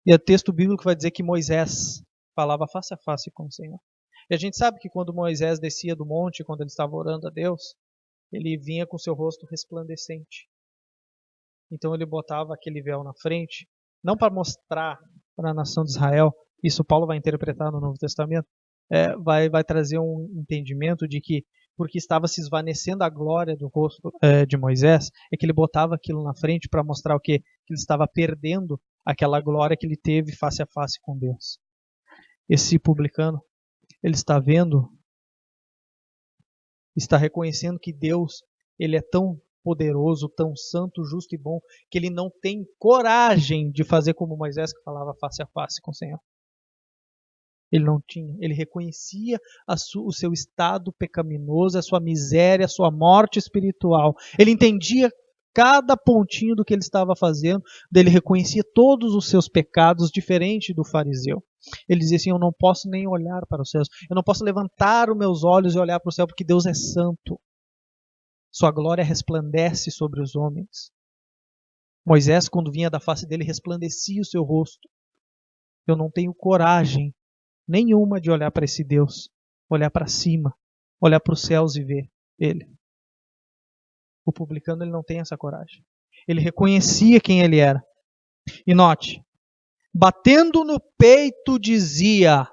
E o texto bíblico vai dizer que Moisés falava face a face com o Senhor. E a gente sabe que quando Moisés descia do monte, quando ele estava orando a Deus, ele vinha com seu rosto resplandecente. Então ele botava aquele véu na frente, não para mostrar para a nação de Israel, isso Paulo vai interpretar no Novo Testamento, vai trazer um entendimento de que, porque estava se esvanecendo a glória do rosto de Moisés, é que ele botava aquilo na frente para mostrar o quê? Que ele estava perdendo aquela glória que ele teve face a face com Deus. Esse publicano, ele está vendo, está reconhecendo que Deus, ele é tão poderoso, tão santo, justo e bom, que ele não tem coragem de fazer como Moisés, que falava face a face com o Senhor. Ele não tinha, ele reconhecia o seu estado pecaminoso, a sua miséria, a sua morte espiritual. Ele entendia cada pontinho do que ele estava fazendo, ele reconhecia todos os seus pecados, diferente do fariseu. Ele dizia assim: eu não posso nem olhar para os céus, eu não posso levantar os meus olhos e olhar para o céu, porque Deus é santo. Sua glória resplandece sobre os homens. Moisés, quando vinha da face dele, resplandecia o seu rosto. Eu não tenho coragem nenhuma de olhar para esse Deus, olhar para cima, olhar para os céus e ver ele. O publicano, ele não tem essa coragem. Ele reconhecia quem ele era. E note, batendo no peito dizia,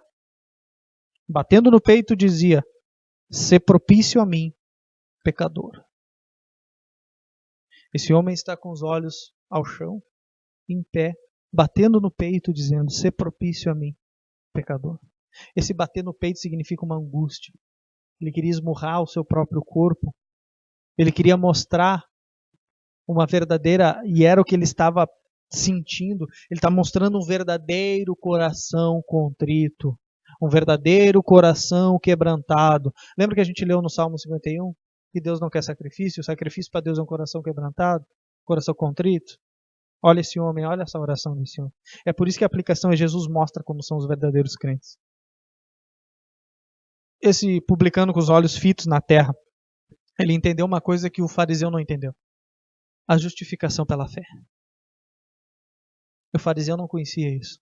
ser propício a mim, pecador. Esse homem está com os olhos ao chão, em pé, batendo no peito, dizendo: ser propício a mim, pecador. Esse bater no peito significa uma angústia. Ele queria esmurrar o seu próprio corpo. Ele queria mostrar uma verdadeira, e era o que ele estava sentindo. Ele está mostrando um verdadeiro coração contrito, um verdadeiro coração quebrantado. Lembra que a gente leu no Salmo 51? Que Deus não quer sacrifício? O sacrifício para Deus é um coração quebrantado, coração contrito. Olha esse homem, olha essa oração desse homem. É por isso que a aplicação é: Jesus mostra como são os verdadeiros crentes. Esse publicano com os olhos fitos na terra, ele entendeu uma coisa que o fariseu não entendeu: a justificação pela fé. O fariseu não conhecia isso.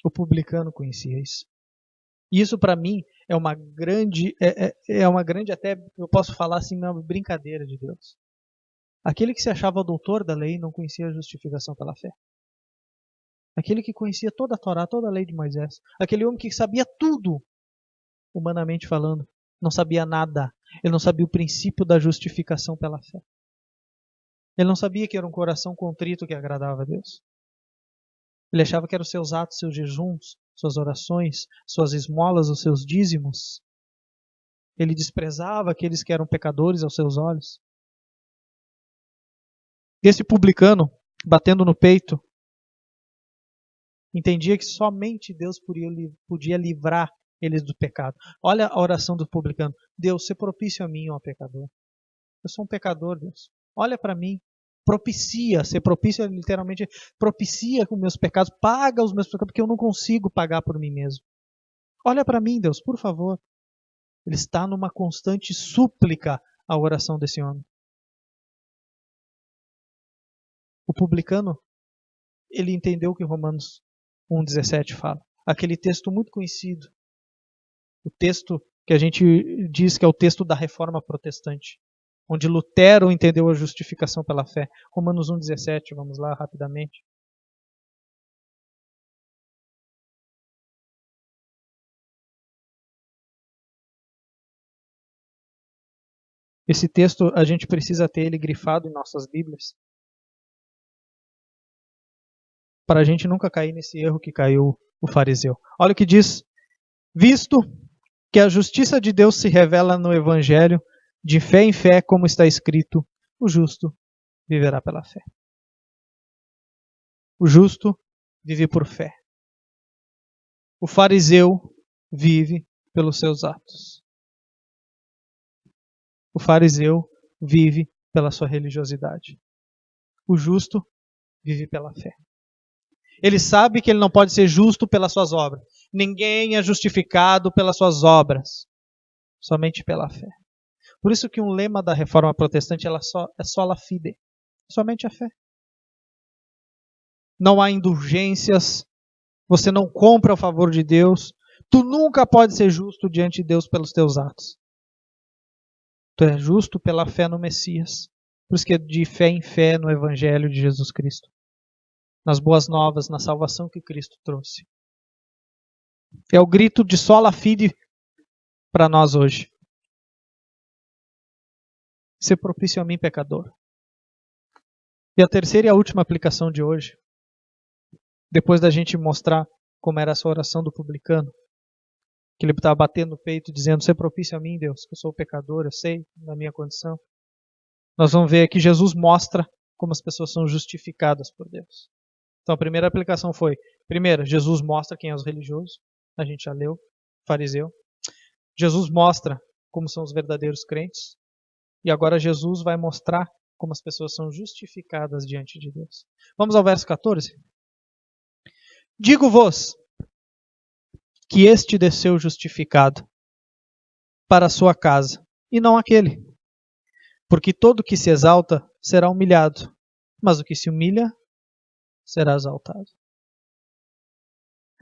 O publicano conhecia isso. E isso para mim é uma grande, até eu posso falar assim, uma brincadeira de Deus. Aquele que se achava doutor da lei não conhecia a justificação pela fé. Aquele que conhecia toda a Torá, toda a lei de Moisés. Aquele homem que sabia tudo, humanamente falando, não sabia nada. Ele não sabia o princípio da justificação pela fé. Ele não sabia que era um coração contrito que agradava a Deus. Ele achava que eram os seus atos, seus jejuns, suas orações, suas esmolas, os seus dízimos. Ele desprezava aqueles que eram pecadores aos seus olhos. Esse publicano, batendo no peito, entendia que somente Deus podia livrar eles do pecado. Olha a oração do publicano: Deus, se propício a mim, ó pecador. Eu sou um pecador, Deus. Olha para mim. Propicia, ser propício literalmente propicia os meus pecados, paga os meus pecados, porque eu não consigo pagar por mim mesmo. Olha para mim, Deus, por favor. Ele está numa constante súplica à oração desse homem. O publicano, ele entendeu o que Romanos 1,17 fala. Aquele texto muito conhecido. O texto que a gente diz que é o texto da Reforma Protestante, onde Lutero entendeu a justificação pela fé. Romanos 1,17, vamos lá rapidamente. Esse texto a gente precisa ter ele grifado em nossas Bíblias, para a gente nunca cair nesse erro que caiu o fariseu. Olha o que diz: visto que a justiça de Deus se revela no Evangelho, de fé em fé, como está escrito, o justo viverá pela fé. O justo vive por fé. O fariseu vive pelos seus atos. O fariseu vive pela sua religiosidade. O justo vive pela fé. Ele sabe que ele não pode ser justo pelas suas obras. Ninguém é justificado pelas suas obras, somente pela fé. Por isso que um lema da Reforma Protestante é sola fide, somente a fé. Não há indulgências, você não compra o favor de Deus, tu nunca pode ser justo diante de Deus pelos teus atos. Tu és justo pela fé no Messias. Por isso que é de fé em fé no Evangelho de Jesus Cristo. Nas boas novas, na salvação que Cristo trouxe. É o grito de sola fide para nós hoje. Ser propício a mim, pecador. E a terceira e a última aplicação de hoje, depois da gente mostrar como era essa oração do publicano, que ele estava batendo no peito, dizendo: ser propício a mim, Deus, que eu sou pecador, eu sei da minha condição. Nós vamos ver aqui, Jesus mostra como as pessoas são justificadas por Deus. Então a primeira aplicação foi, primeiro, Jesus mostra quem é os religiosos, a gente já leu, fariseu. Jesus mostra como são os verdadeiros crentes, e agora Jesus vai mostrar como as pessoas são justificadas diante de Deus. Vamos ao verso 14? Digo-vos que este desceu justificado para a sua casa, e não aquele. Porque todo que se exalta será humilhado, mas o que se humilha será exaltado.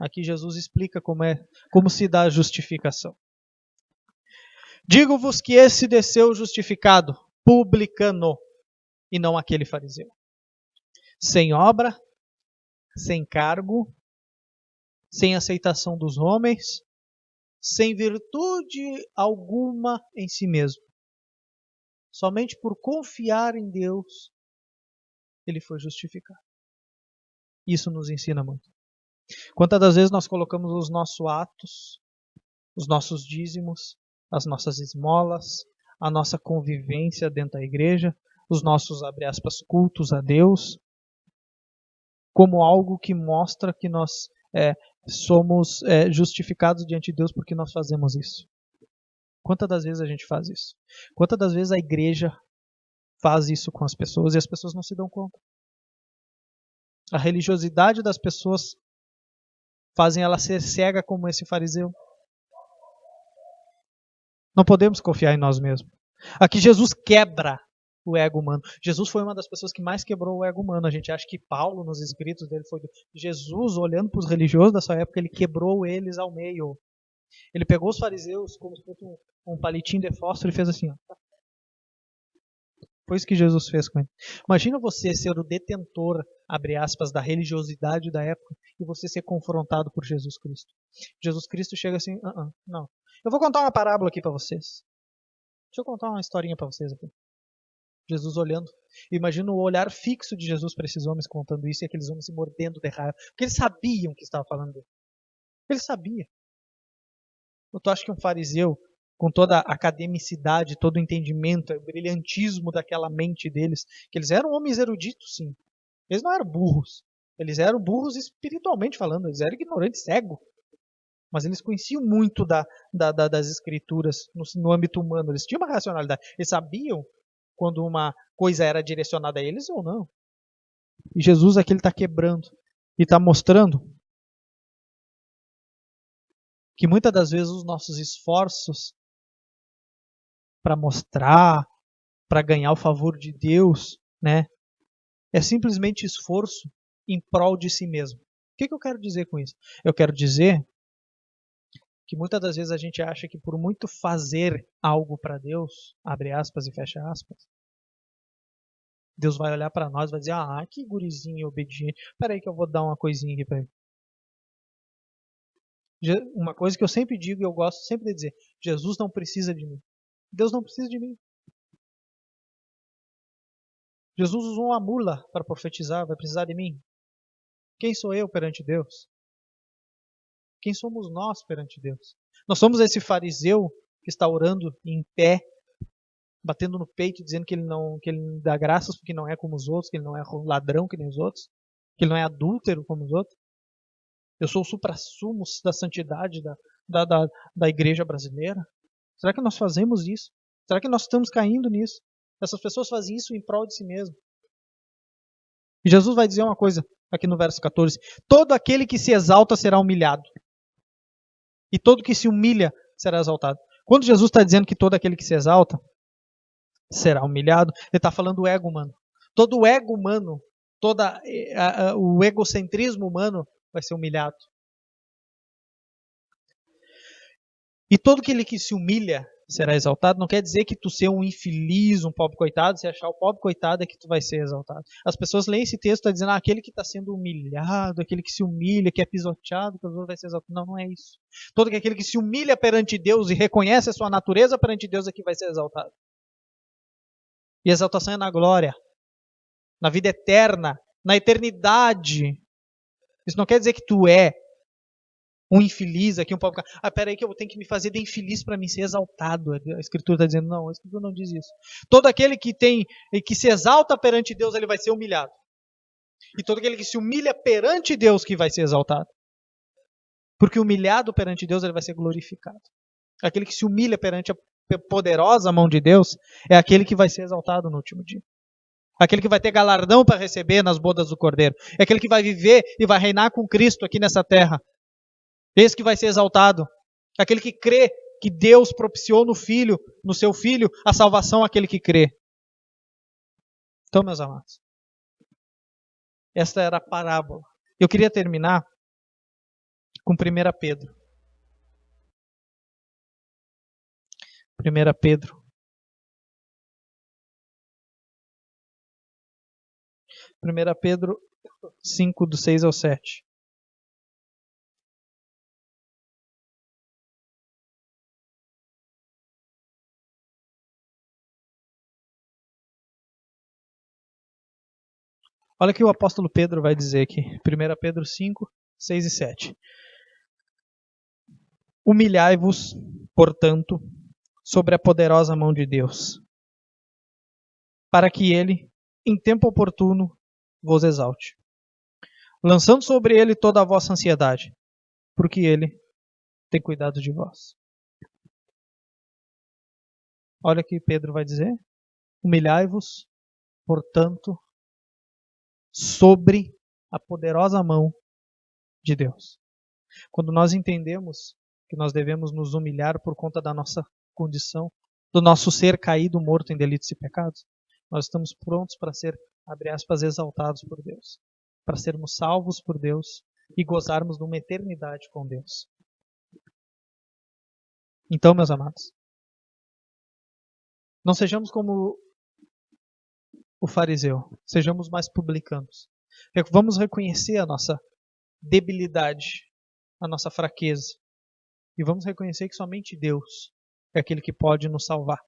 Aqui Jesus explica como se dá a justificação. Digo-vos que esse desceu justificado, publicano, e não aquele fariseu. Sem obra, sem cargo, sem aceitação dos homens, sem virtude alguma em si mesmo. Somente por confiar em Deus, ele foi justificado. Isso nos ensina muito. Quantas das vezes nós colocamos os nossos atos, os nossos dízimos, as nossas esmolas, a nossa convivência dentro da igreja, os nossos, abre aspas, cultos a Deus, como algo que mostra que nós somos justificados diante de Deus porque nós fazemos isso. Quantas das vezes a gente faz isso? Quantas das vezes a igreja faz isso com as pessoas e as pessoas não se dão conta? A religiosidade das pessoas fazem ela ser cega como esse fariseu. Não podemos confiar em nós mesmos. Aqui Jesus quebra o ego humano. Jesus foi uma das pessoas que mais quebrou o ego humano. A gente acha que Paulo, nos escritos dele, foi Jesus, olhando para os religiosos da sua época, ele quebrou eles ao meio. Ele pegou os fariseus como se fosse um palitinho de fósforo e fez assim. Ó. Foi isso que Jesus fez com ele. Imagina você ser o detentor, abre aspas, da religiosidade da época e você ser confrontado por Jesus Cristo. Jesus Cristo chega assim, não. Eu vou contar uma parábola aqui para vocês. Deixa eu contar uma historinha para vocês aqui. Jesus olhando. Imagina o olhar fixo de Jesus para esses homens contando isso e aqueles homens se mordendo de raiva. Porque eles sabiam que estava falando dele. Eles sabiam. Tu acha que um fariseu, com toda a academicidade, todo o entendimento, o brilhantismo daquela mente deles, que eles eram homens eruditos, sim. Eles não eram burros. Eles eram burros espiritualmente falando. Eles eram ignorantes, cegos. Mas eles conheciam muito das escrituras no âmbito humano. Eles tinham uma racionalidade. Eles sabiam quando uma coisa era direcionada a eles ou não. E Jesus aqui está quebrando. E está mostrando que muitas das vezes os nossos esforços para mostrar, para ganhar o favor de Deus, né, é simplesmente esforço em prol de si mesmo. O que eu quero dizer com isso? Eu quero dizer que muitas das vezes a gente acha que por muito fazer algo para Deus, abre aspas e fecha aspas, Deus vai olhar para nós e vai dizer, que gurizinho obediente, peraí que eu vou dar uma coisinha aqui para ele. Uma coisa que eu sempre digo e eu gosto sempre de dizer, Jesus não precisa de mim. Deus não precisa de mim. Jesus usou uma mula para profetizar, vai precisar de mim? Quem sou eu perante Deus? Quem somos nós perante Deus? Nós somos esse fariseu que está orando em pé, batendo no peito, dizendo que ele dá graças porque não é como os outros, que ele não é ladrão que nem os outros, que ele não é adúltero como os outros. Eu sou o suprassumo da santidade da igreja brasileira. Será que nós fazemos isso? Será que nós estamos caindo nisso? Essas pessoas fazem isso em prol de si mesmo. E Jesus vai dizer uma coisa aqui no verso 14. Todo aquele que se exalta será humilhado. E todo que se humilha será exaltado. Quando Jesus está dizendo que todo aquele que se exalta será humilhado, ele está falando do ego humano. Todo o ego humano, todo o egocentrismo humano vai ser humilhado. E todo aquele que se humilha será exaltado. Não quer dizer que tu ser um infeliz, um pobre coitado, se achar o pobre coitado é que tu vai ser exaltado. As pessoas leem esse texto e estão dizendo, aquele que está sendo humilhado, aquele que se humilha, que é pisoteado, que vai ser exaltado. Não, não é isso. Todo aquele que se humilha perante Deus e reconhece a sua natureza perante Deus é que vai ser exaltado. E a exaltação é na glória, na vida eterna, na eternidade. Isso não quer dizer que tu é um infeliz aqui, um pobre. Peraí que eu tenho que me fazer de infeliz para mim ser exaltado. A Escritura está dizendo, não, a Escritura não diz isso. Todo aquele que se exalta perante Deus, ele vai ser humilhado. E todo aquele que se humilha perante Deus, que vai ser exaltado. Porque humilhado perante Deus, ele vai ser glorificado. Aquele que se humilha perante a poderosa mão de Deus, é aquele que vai ser exaltado no último dia. Aquele que vai ter galardão para receber nas bodas do Cordeiro. É aquele que vai viver e vai reinar com Cristo aqui nessa terra. Esse que vai ser exaltado. Aquele que crê que Deus propiciou no seu Filho, a salvação àquele que crê. Então, meus amados, esta era a parábola. Eu queria terminar com 1 Pedro. 1 Pedro. 1 Pedro 5, do 6 ao 7. Olha o que o apóstolo Pedro vai dizer aqui. 1 Pedro 5, 6 e 7. Humilhai-vos, portanto, sobre a poderosa mão de Deus, para que ele, em tempo oportuno, vos exalte, lançando sobre ele toda a vossa ansiedade, porque ele tem cuidado de vós. Olha o que Pedro vai dizer. Humilhai-vos, portanto, sobre a poderosa mão de Deus. Quando nós entendemos que nós devemos nos humilhar por conta da nossa condição, do nosso ser caído, morto em delitos e pecados, nós estamos prontos para ser, abre aspas, exaltados por Deus, para sermos salvos por Deus e gozarmos de uma eternidade com Deus. Então, meus amados, não sejamos como o fariseu, sejamos mais publicanos. Vamos reconhecer a nossa debilidade, a nossa fraqueza, e vamos reconhecer que somente Deus é aquele que pode nos salvar,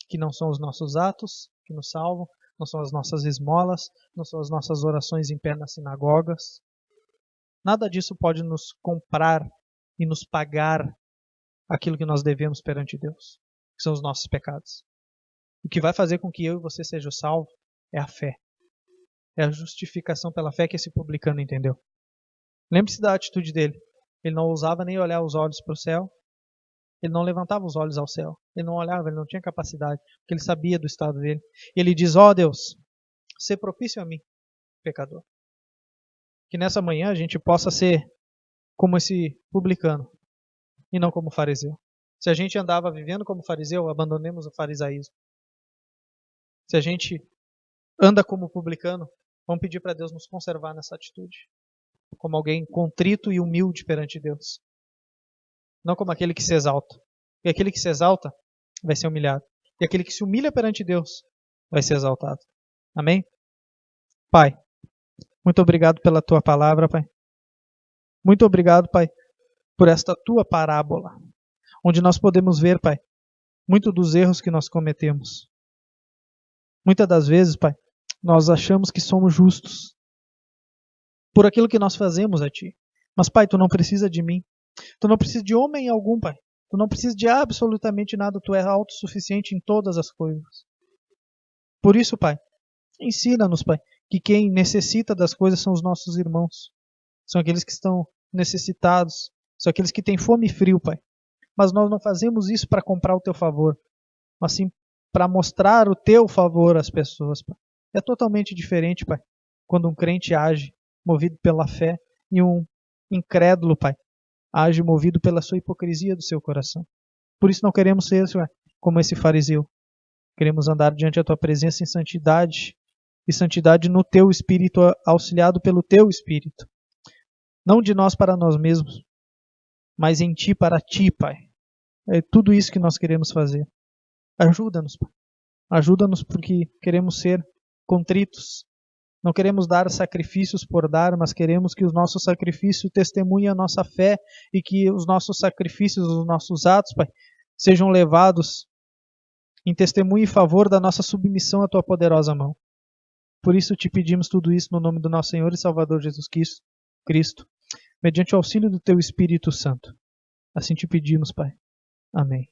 que não são os nossos atos que nos salvam, não são as nossas esmolas, não são as nossas orações em pé nas sinagogas. Nada disso pode nos comprar e nos pagar aquilo que nós devemos perante Deus, que são os nossos pecados. O que vai fazer com que eu e você sejam salvos é a fé. É a justificação pela fé que esse publicano entendeu. Lembre-se da atitude dele. Ele não ousava nem olhar os olhos para o céu. Ele não levantava os olhos ao céu. Ele não olhava, ele não tinha capacidade, porque ele sabia do estado dele. Ele diz, ó Deus, sê propício a mim, pecador. Que nessa manhã a gente possa ser como esse publicano e não como fariseu. Se a gente andava vivendo como fariseu, abandonemos o farisaísmo. Se a gente anda como publicano, vamos pedir para Deus nos conservar nessa atitude. Como alguém contrito e humilde perante Deus. Não como aquele que se exalta. E aquele que se exalta vai ser humilhado. E aquele que se humilha perante Deus vai ser exaltado. Amém? Pai, muito obrigado pela tua palavra, Pai. Muito obrigado, Pai, por esta tua parábola, onde nós podemos ver, Pai, muito dos erros que nós cometemos. Muitas das vezes, Pai, nós achamos que somos justos por aquilo que nós fazemos a Ti. Mas, Pai, Tu não precisa de mim. Tu não precisa de homem algum, Pai. Tu não precisa de absolutamente nada. Tu é autossuficiente em todas as coisas. Por isso, Pai, ensina-nos, Pai, que quem necessita das coisas são os nossos irmãos. São aqueles que estão necessitados. São aqueles que têm fome e frio, Pai. Mas nós não fazemos isso para comprar o Teu favor, mas sim para mostrar o Teu favor às pessoas, Pai. É totalmente diferente, Pai, quando um crente age movido pela fé e um incrédulo, Pai, age movido pela sua hipocrisia do seu coração. Por isso não queremos ser, Senhor, como esse fariseu. Queremos andar diante da Tua presença em santidade, e santidade no Teu Espírito, auxiliado pelo Teu Espírito. Não de nós para nós mesmos, mas em Ti para Ti, Pai. É tudo isso que nós queremos fazer. Ajuda-nos, Pai. Ajuda-nos porque queremos ser contritos. Não queremos dar sacrifícios por dar, mas queremos que os nossos sacrifícios testemunhem a nossa fé e que os nossos sacrifícios, os nossos atos, Pai, sejam levados em testemunho e favor da nossa submissão à Tua poderosa mão. Por isso te pedimos tudo isso no nome do nosso Senhor e Salvador Jesus Cristo, mediante o auxílio do Teu Espírito Santo. Assim te pedimos, Pai. Amém.